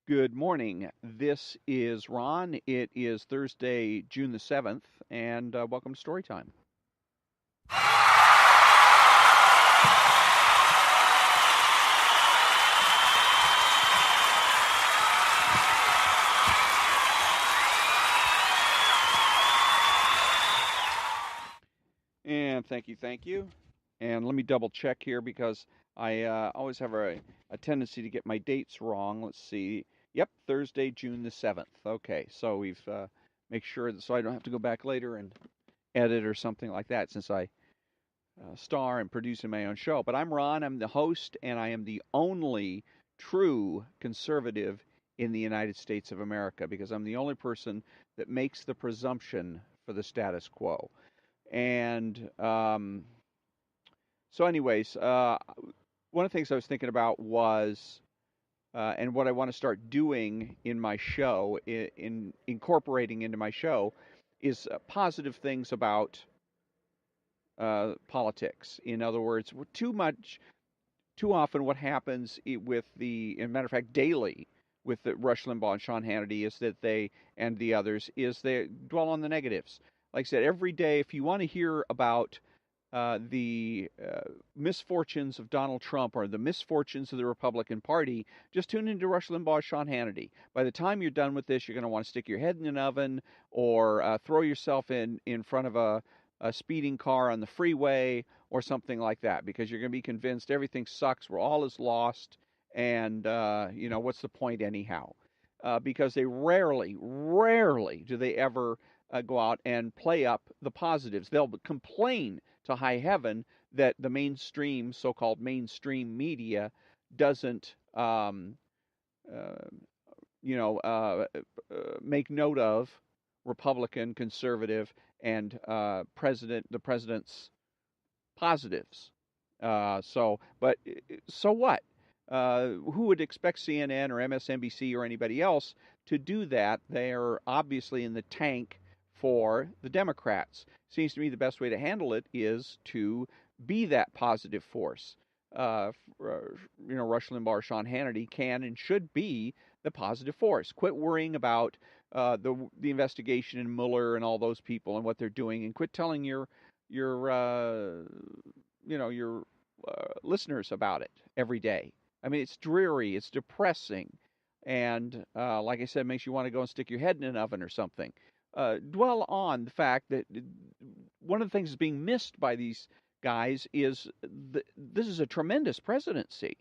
Good morning. This is Ron. It is Thursday, June the 7th, and welcome to Storytime. And thank you. And let me double check here because I always have a tendency to get my dates wrong. Let's see. Yep, Thursday, June the 7th. Okay, so we've make sure that so I don't have to go back later and edit or something like that since I star and produce in my own show. But I'm Ron. I'm the host, and I am the only true conservative in the United States of America because I'm the only person that makes the presumption for the status quo. And anyways, one of the things I was thinking about was, and what I want to start doing in my show, in incorporating into my show, is positive things about politics. In other words, too often, what happens with as a matter of fact, daily with the Rush Limbaugh and Sean Hannity is that they and the others is they dwell on the negatives. Like I said, every day, if you want to hear about the misfortunes of Donald Trump or the misfortunes of the Republican Party, just tune into Rush Limbaugh, Sean Hannity. By the time you're done with this, you're going to want to stick your head in an oven or throw yourself in front of a speeding car on the freeway or something like that because you're going to be convinced everything sucks, we're all is lost, and what's the point anyhow? Because they rarely do they ever go out and play up the positives. They'll complain to high heaven that the mainstream, so-called mainstream media, doesn't, make note of Republican, conservative, and the president's positives. So what? Who would expect CNN or MSNBC or anybody else to do that? They're obviously in the tank for the Democrats. Seems to me the best way to handle it is to be that positive force. Rush Limbaugh, Sean Hannity can and should be the positive force. Quit worrying about the investigation in Mueller and all those people and what they're doing, and quit telling your listeners about it every day. I mean, it's dreary, it's depressing, and like I said, makes you want to go and stick your head in an oven or something. Dwell on the fact that one of the things that's being missed by these guys is this is a tremendous presidency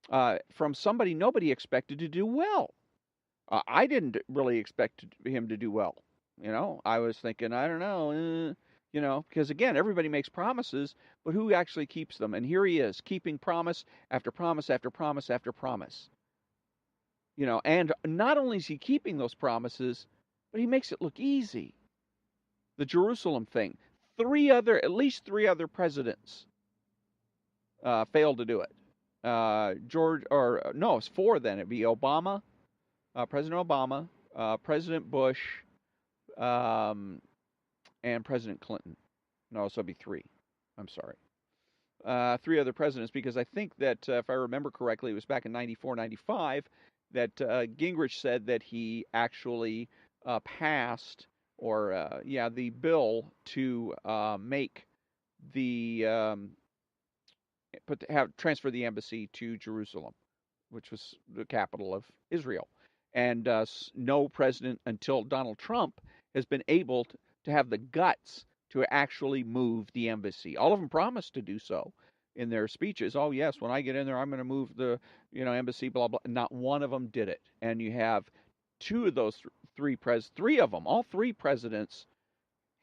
from somebody nobody expected to do well. I didn't really expect him to do well. I was thinking, I don't know, because again, everybody makes promises, but who actually keeps them? And here he is, keeping promise after promise after promise after promise. And not only is he keeping those promises, but he makes it look easy. The Jerusalem thing. At least three other presidents failed to do it. It's four then. It'd be Obama, President Obama, President Bush, and President Clinton. No, so it'd be three. I'm sorry. Three other presidents, because I think that, if I remember correctly, it was back in 94, 95, that Gingrich said that he actually passed, the bill to make transfer the embassy to Jerusalem, which was the capital of Israel. And no president until Donald Trump has been able to have the guts to actually move the embassy. All of them promised to do so in their speeches. Oh yes, when I get in there, I'm going to move the embassy. Blah blah. Not one of them did it. And you have two of those three of them. All three presidents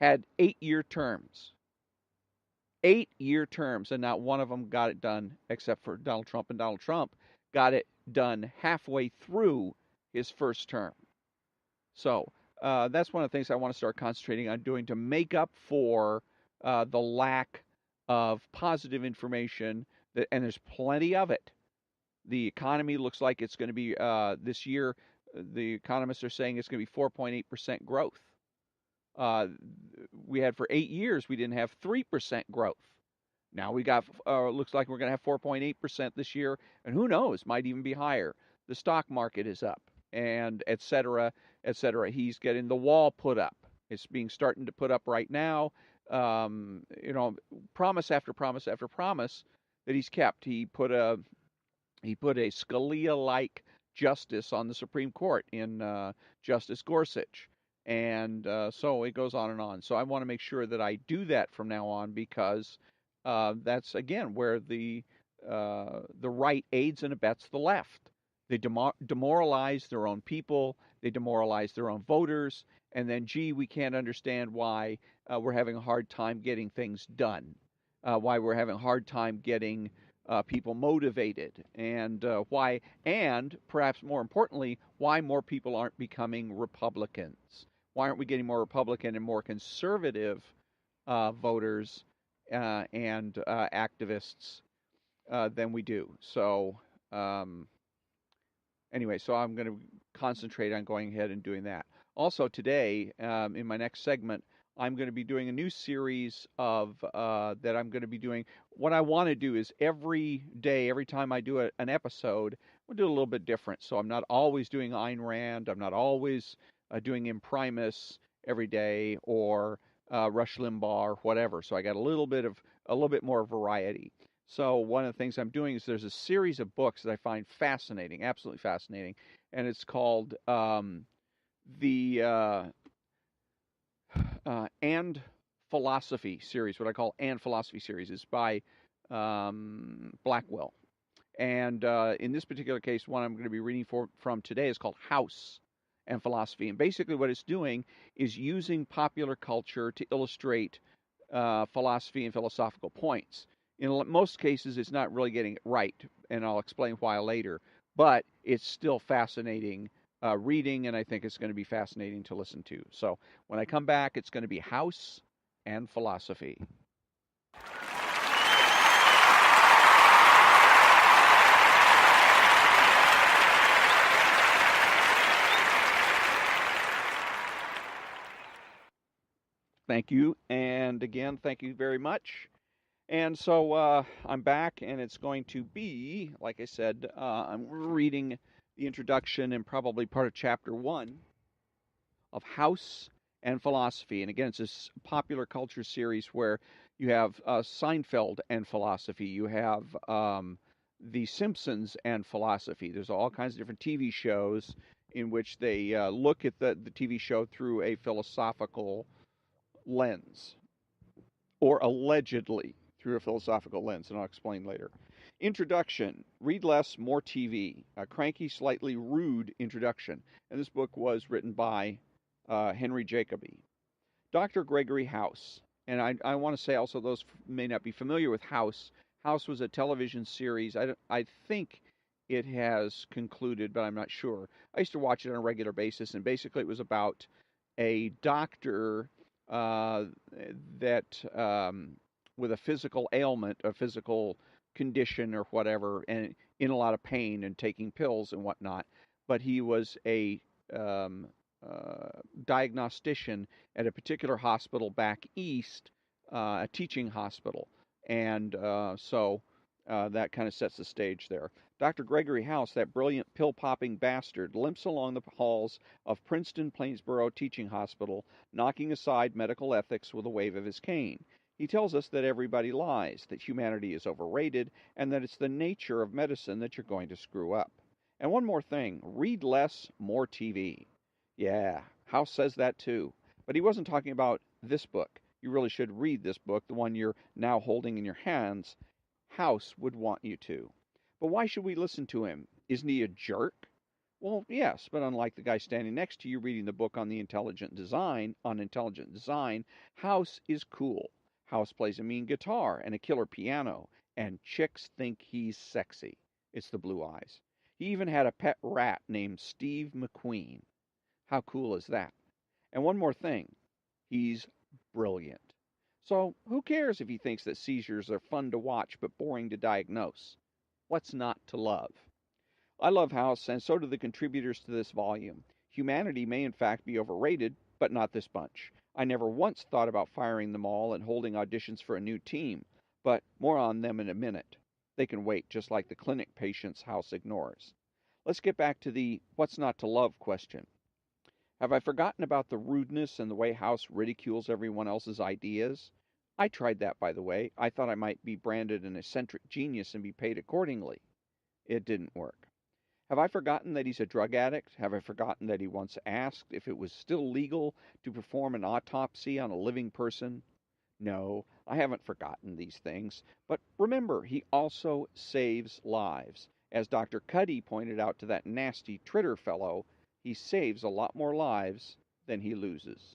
had 8-year terms. 8-year terms, and not one of them got it done except for Donald Trump. And Donald Trump got it done halfway through his first term. So that's one of the things I want to start concentrating on doing to make up for the lack of positive information, and there's plenty of it. The economy looks like it's going to be, this year, the economists are saying it's going to be 4.8% growth. We had for 8 years, we didn't have 3% growth. Now we got, looks like we're going to have 4.8% this year, and who knows, might even be higher. the stock market is up, and et cetera, et cetera. He's getting the wall put up. It's being starting to put up right now. You know, promise after promise after promise that he's kept. He put a Scalia-like justice on the Supreme Court in Justice Gorsuch, and so it goes on and on. So I want to make sure that I do that from now on because that's again where the right aids and abets the left. They demoralize their own people. They demoralize their own voters, and then gee, we can't understand why we're having a hard time getting things done, why we're having a hard time getting people motivated, and and perhaps more importantly, why more people aren't becoming Republicans. Why aren't we getting more Republican and more conservative voters and activists than we do? So, um, anyway, so I'm going to concentrate on going ahead and doing that. Also, today, in my next segment, I'm going to be doing a new series of that I'm going to be doing. What I want to do is every day, every time I do an episode, we'll do it a little bit different. So I'm not always doing Ayn Rand. I'm not always doing Imprimis every day or Rush Limbaugh or whatever. So I got a little bit more variety. So one of the things I'm doing is there's a series of books that I find fascinating, absolutely fascinating, and it's called the And Philosophy series. What I call And Philosophy series is by Blackwell, and in this particular case, one I'm going to be reading from today is called House and Philosophy, and basically what it's doing is using popular culture to illustrate philosophy and philosophical points. In most cases, it's not really getting it right, and I'll explain why later, but it's still fascinating reading, and I think it's going to be fascinating to listen to. So when I come back, it's going to be House and Philosophy. Thank you, and again, thank you very much. And so I'm back, and it's going to be, like I said, I'm reading the introduction and probably part of chapter 1 of House and Philosophy. And again, it's this popular culture series where you have Seinfeld and philosophy. You have The Simpsons and philosophy. There's all kinds of different TV shows in which they look at the TV show through a philosophical lens, or allegedly through a philosophical lens, and I'll explain later. Introduction: Read Less, More TV. A cranky, slightly rude introduction. And this book was written by Henry Jacoby. Dr. Gregory House. And I want to say also, those may not be familiar with House. House was a television series. I think it has concluded, but I'm not sure. I used to watch it on a regular basis, and basically it was about a doctor that with a physical ailment, a physical condition or whatever, and in a lot of pain and taking pills and whatnot. But he was a diagnostician at a particular hospital back east, a teaching hospital. And so that kind of sets the stage there. Dr. Gregory House, that brilliant pill-popping bastard, limps along the halls of Princeton Plainsboro Teaching Hospital, knocking aside medical ethics with a wave of his cane. He tells us that everybody lies, that humanity is overrated, and that it's the nature of medicine that you're going to screw up. And one more thing, read less, more TV. Yeah, House says that too. But he wasn't talking about this book. You really should read this book, the one you're now holding in your hands. House would want you to. But why should we listen to him? Isn't he a jerk? Well, yes, but unlike the guy standing next to you reading the book on intelligent design, House is cool. House plays a mean guitar and a killer piano, and chicks think he's sexy. It's the blue eyes. He even had a pet rat named Steve McQueen. How cool is that? And one more thing, he's brilliant. So who cares if he thinks that seizures are fun to watch but boring to diagnose? What's not to love? I love House, and so do the contributors to this volume. Humanity may in fact be overrated, but not this bunch. I never once thought about firing them all and holding auditions for a new team, but more on them in a minute. They can wait, just like the clinic patients House ignores. Let's get back to the what's not to love question. Have I forgotten about the rudeness and the way House ridicules everyone else's ideas? I tried that, by the way. I thought I might be branded an eccentric genius and be paid accordingly. It didn't work. Have I forgotten that he's a drug addict? Have I forgotten that he once asked if it was still legal to perform an autopsy on a living person? No, I haven't forgotten these things. But remember, he also saves lives. As Dr. Cuddy pointed out to that nasty Tritter fellow, he saves a lot more lives than he loses.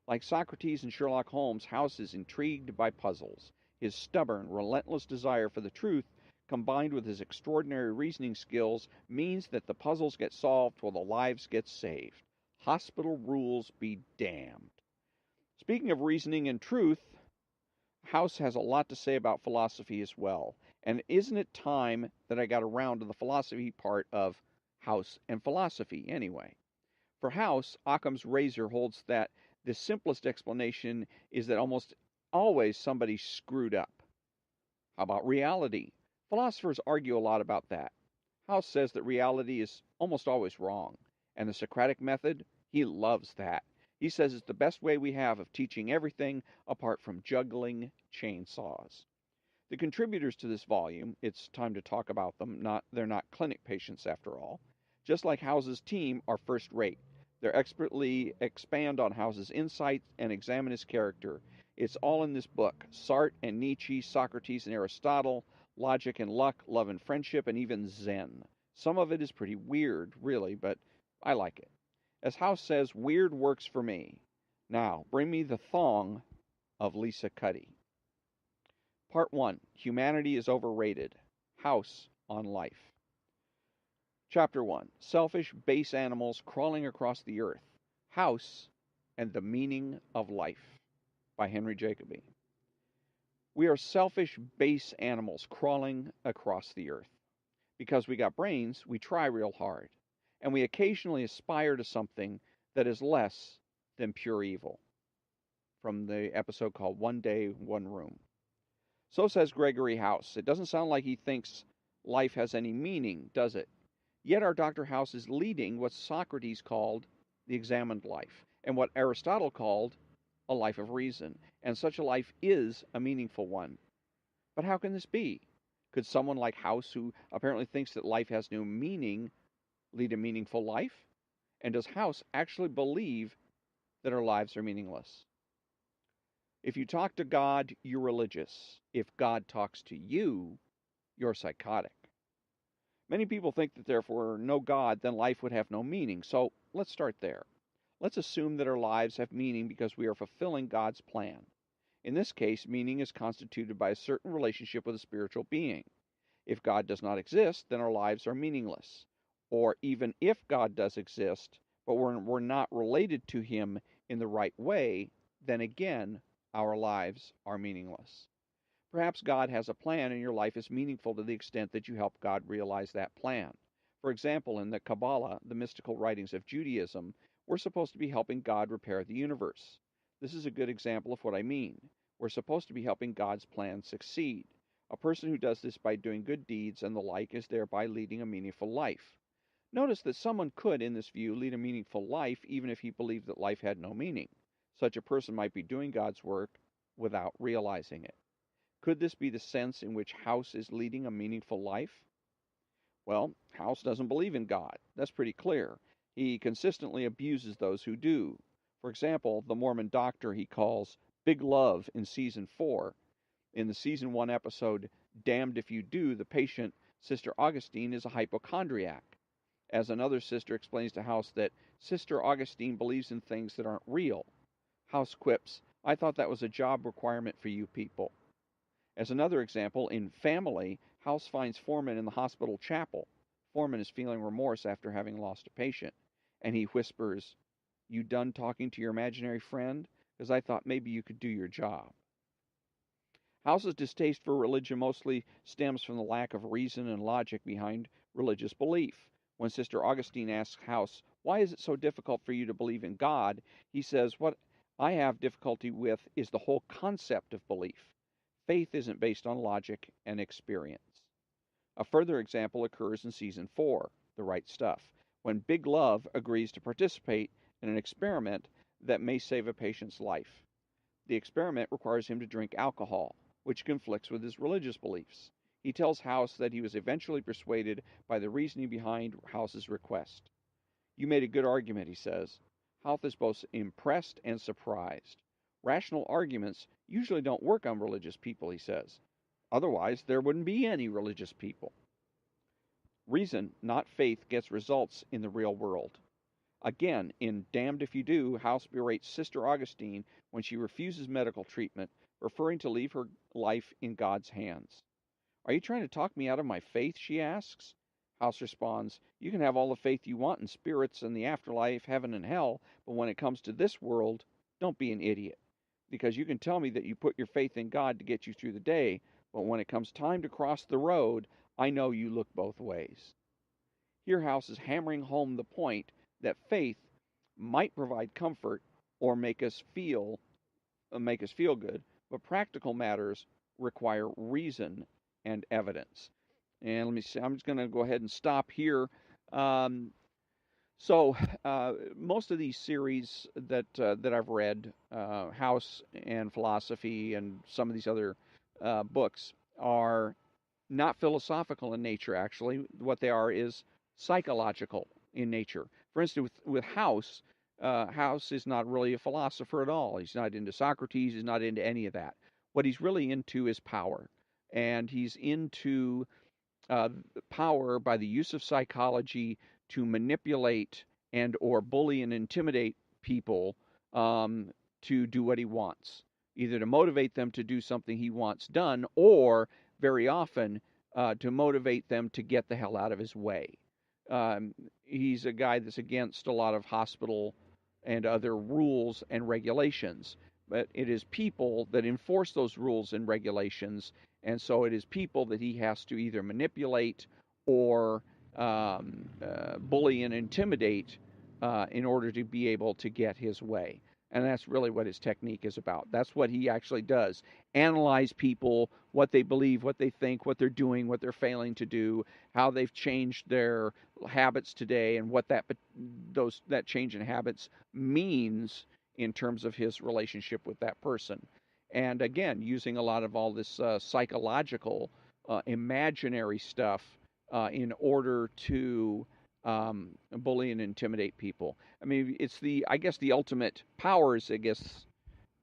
Like Socrates and Sherlock Holmes, House is intrigued by puzzles. His stubborn, relentless desire for the truth, combined with his extraordinary reasoning skills, means that the puzzles get solved while the lives get saved. Hospital rules be damned. Speaking of reasoning and truth, House has a lot to say about philosophy as well. And isn't it time that I got around to the philosophy part of House and philosophy anyway? For House, Occam's razor holds that the simplest explanation is that almost always somebody screwed up. How about reality? Philosophers argue a lot about that. House says that reality is almost always wrong. And the Socratic method, he loves that. He says it's the best way we have of teaching everything apart from juggling chainsaws. The contributors to this volume, it's time to talk about them, they're not clinic patients after all. Just like House's team, are first rate. They expertly expand on House's insights and examine his character. It's all in this book. Sartre and Nietzsche, Socrates and Aristotle, logic and luck, love and friendship, and even Zen. Some of it is pretty weird, really, but I like it. As House says, weird works for me. Now, bring me the thong of Lisa Cuddy. Part 1. Humanity is overrated. House on life. Chapter 1. Selfish, base animals crawling across the earth. House and the meaning of life. By Henry Jacobi. We are selfish, base animals crawling across the earth. Because we got brains, we try real hard. And we occasionally aspire to something that is less than pure evil. From the episode called One Day, One Room. So says Gregory House. It doesn't sound like he thinks life has any meaning, does it? Yet our Dr. House is leading what Socrates called the examined life, and what Aristotle called a life of reason. And such a life is a meaningful one. But how can this be? Could someone like House, who apparently thinks that life has no meaning, lead a meaningful life? And does House actually believe that our lives are meaningless? If you talk to God, you're religious. If God talks to you, you're psychotic. Many people think that therefore no God, then life would have no meaning. So let's start there. Let's assume that our lives have meaning because we are fulfilling God's plan. In this case, meaning is constituted by a certain relationship with a spiritual being. If God does not exist, then our lives are meaningless. Or even if God does exist, but we're not related to him in the right way, then again, our lives are meaningless. Perhaps God has a plan and your life is meaningful to the extent that you help God realize that plan. For example, in the Kabbalah, the mystical writings of Judaism, we're supposed to be helping God repair the universe. This is a good example of what I mean. We're supposed to be helping God's plan succeed. A person who does this by doing good deeds and the like is thereby leading a meaningful life. Notice that someone could, in this view, lead a meaningful life even if he believed that life had no meaning. Such a person might be doing God's work without realizing it. Could this be the sense in which House is leading a meaningful life? Well, House doesn't believe in God. That's pretty clear. He consistently abuses those who do. For example, the Mormon doctor he calls Big Love in Season 4. In the Season 1 episode, Damned If You Do, the patient, Sister Augustine, is a hypochondriac. As another sister explains to House that Sister Augustine believes in things that aren't real. House quips, I thought that was a job requirement for you people. As another example, in Family, House finds Foreman in the hospital chapel. Foreman is feeling remorse after having lost a patient, and he whispers, You done talking to your imaginary friend? Because I thought maybe you could do your job. House's distaste for religion mostly stems from the lack of reason and logic behind religious belief. When Sister Augustine asks House, Why is it so difficult for you to believe in God? He says, What I have difficulty with is the whole concept of belief. Faith isn't based on logic and experience. A further example occurs in Season 4. the right stuff. When Big Love agrees to participate in an experiment that may save a patient's life. The experiment requires him to drink alcohol, which conflicts with his religious beliefs. He tells House that he was eventually persuaded by the reasoning behind House's request. You made a good argument, he says. House is both impressed and surprised. Rational arguments usually don't work on religious people, he says. Otherwise, there wouldn't be any religious people. Reason, not faith, gets results in the real world. Again, in Damned If You Do, House berates Sister Augustine when she refuses medical treatment, referring to leave her life in God's hands. Are you trying to talk me out of my faith, she asks. House responds, you can have all the faith you want in spirits and the afterlife, heaven and hell, but when it comes to this world, don't be an idiot. Because you can tell me that you put your faith in God to get you through the day, but when it comes time to cross the road, I know you look both ways. Here House is hammering home the point that faith might provide comfort or make us feel good, but practical matters require reason and evidence. And let me see, I'm just going to go ahead and stop here. Um, most of these series that I've read, House and Philosophy, and some of these other books are not philosophical in nature. Actually, what they are is psychological in nature. For instance, with House, House is not really a philosopher at all. He's not into Socrates. He's not into any of that. What he's really into is power, and he's into uh, power by the use of psychology to manipulate and or bully and intimidate people to do what he wants, either to motivate them to do something he wants done, or very often to motivate them to get the hell out of his way. He's a guy that's against a lot of hospital and other rules and regulations, but it is people that enforce those rules and regulations, and so it is people that he has to either manipulate or bully and intimidate in order to be able to get his way. And that's really what his technique is about. That's what he actually does. Analyze people, what they believe, what they think, what they're doing, what they're failing to do, how they've changed their habits today, and what that change in habits means in terms of his relationship with that person. And again, using a lot of all this psychological, imaginary stuff in order to bully and intimidate people. I mean, I guess the ultimate powers, I guess,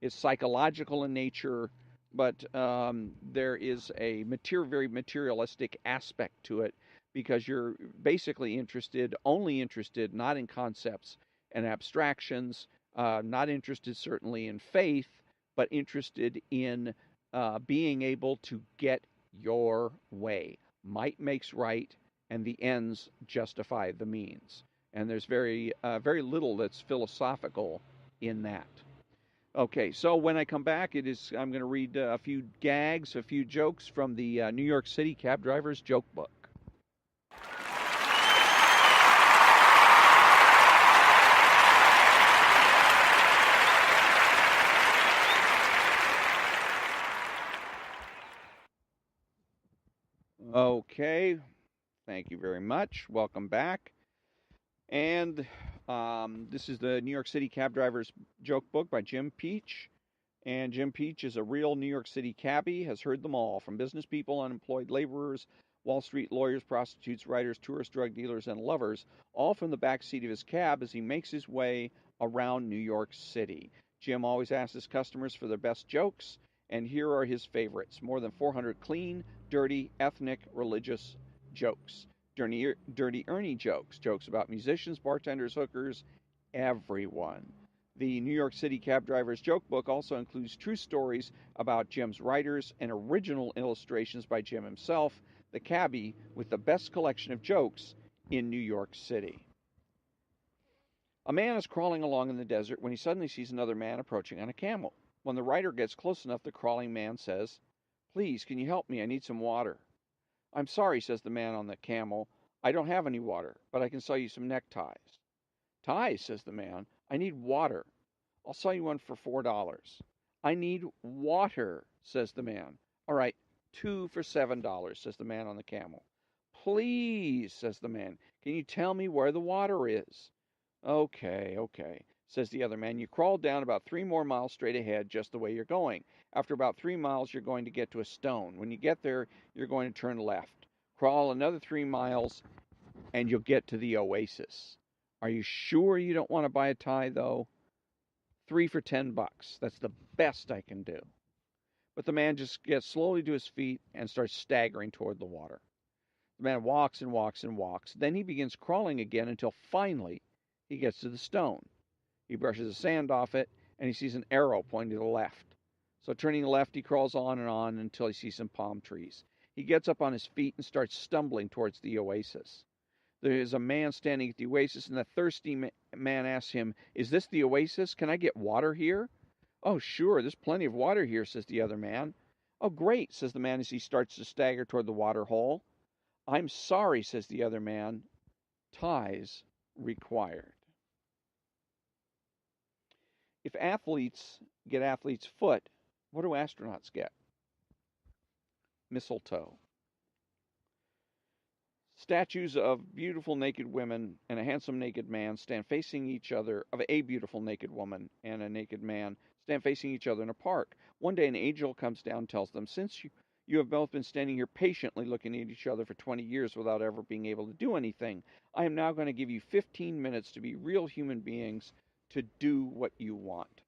is psychological in nature, but there is a very materialistic aspect to it, because you're basically only interested, not in concepts and abstractions, not interested certainly in faith, but interested in being able to get your way. Might makes right, and the ends justify the means. And there's very little that's philosophical in that. Okay, so when I come back, I'm going to read a few gags, a few jokes from the New York City Cab Drivers Joke Book. Okay, thank you very much. Welcome back. And this is the New York City Cab Drivers Joke Book by Jim Peach. And Jim Peach is a real New York City cabbie, has heard them all, from business people, unemployed laborers, Wall Street lawyers, prostitutes, writers, tourists, drug dealers, and lovers, all from the back seat of his cab as he makes his way around New York City. Jim always asks his customers for their best jokes, and here are his favorites. More than 400 clean, dirty, ethnic, religious jokes. Dirty Ernie jokes. Jokes about musicians, bartenders, hookers, everyone. The New York City Cab Drivers Joke Book also includes true stories about Jim's writers and original illustrations by Jim himself, the cabbie with the best collection of jokes in New York City. A man is crawling along in the desert when he suddenly sees another man approaching on a camel. When the rider gets close enough, the crawling man says, "Please, can you help me? I need some water." "I'm sorry," says the man on the camel. "I don't have any water, but I can sell you some neckties." "Ties," says the man. "I need water." "I'll sell you one for $4. "I need water," says the man. "All right, two for $7, says the man on the camel. Please, says the man, can you tell me where the water is? Okay, okay, says the other man. You crawl down about 3 more miles straight ahead, just the way you're going. After about 3 miles, you're going to get to a stone. When you get there, you're going to turn left. Crawl another 3 miles, and you'll get to the oasis. Are you sure you don't want to buy a tie, though? 3 for $10. That's the best I can do. But the man just gets slowly to his feet and starts staggering toward the water. The man walks and walks and walks. Then he begins crawling again until finally he gets to the stone. He brushes the sand off it, and he sees an arrow pointing to the left. So turning left, he crawls on until he sees some palm trees. He gets up on his feet and starts stumbling towards the oasis. There is a man standing at the oasis, and the thirsty man asks him, "Is this the oasis? Can I get water here?" "Oh, sure, there's plenty of water here," says the other man. "Oh, great," says the man as he starts to stagger toward the water hole. "I'm sorry," says the other man. "Ties required." If athletes get athlete's foot, what do astronauts get? Mistletoe. Statues of beautiful naked women and a handsome naked man stand facing each other, of a beautiful naked woman and a naked man stand facing each other in a park. One day an angel comes down and tells them, "Since you have both been standing here patiently looking at each other for 20 years without ever being able to do anything, I am now going to give you 15 minutes to be real human beings, to do what you want."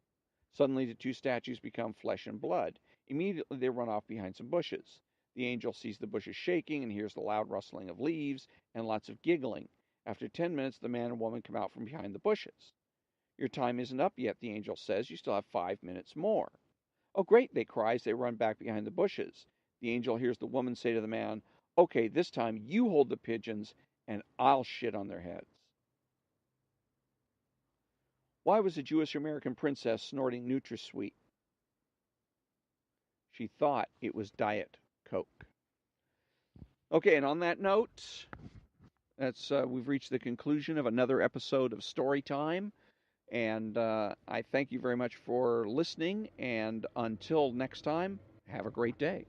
Suddenly the two statues become flesh and blood. Immediately they run off behind some bushes. The angel sees the bushes shaking and hears the loud rustling of leaves and lots of giggling. After 10 minutes, the man and woman come out from behind the bushes. "Your time isn't up yet," the angel says. "You still have 5 minutes more." "Oh, great," they cry as they run back behind the bushes. The angel hears the woman say to the man, "Okay, this time you hold the pigeons and I'll shit on their heads." Why was a Jewish American princess snorting NutraSweet? She thought it was Diet Coke. Okay, and on that note, we've reached the conclusion of another episode of Story Time, and I thank you very much for listening. And until next time, have a great day.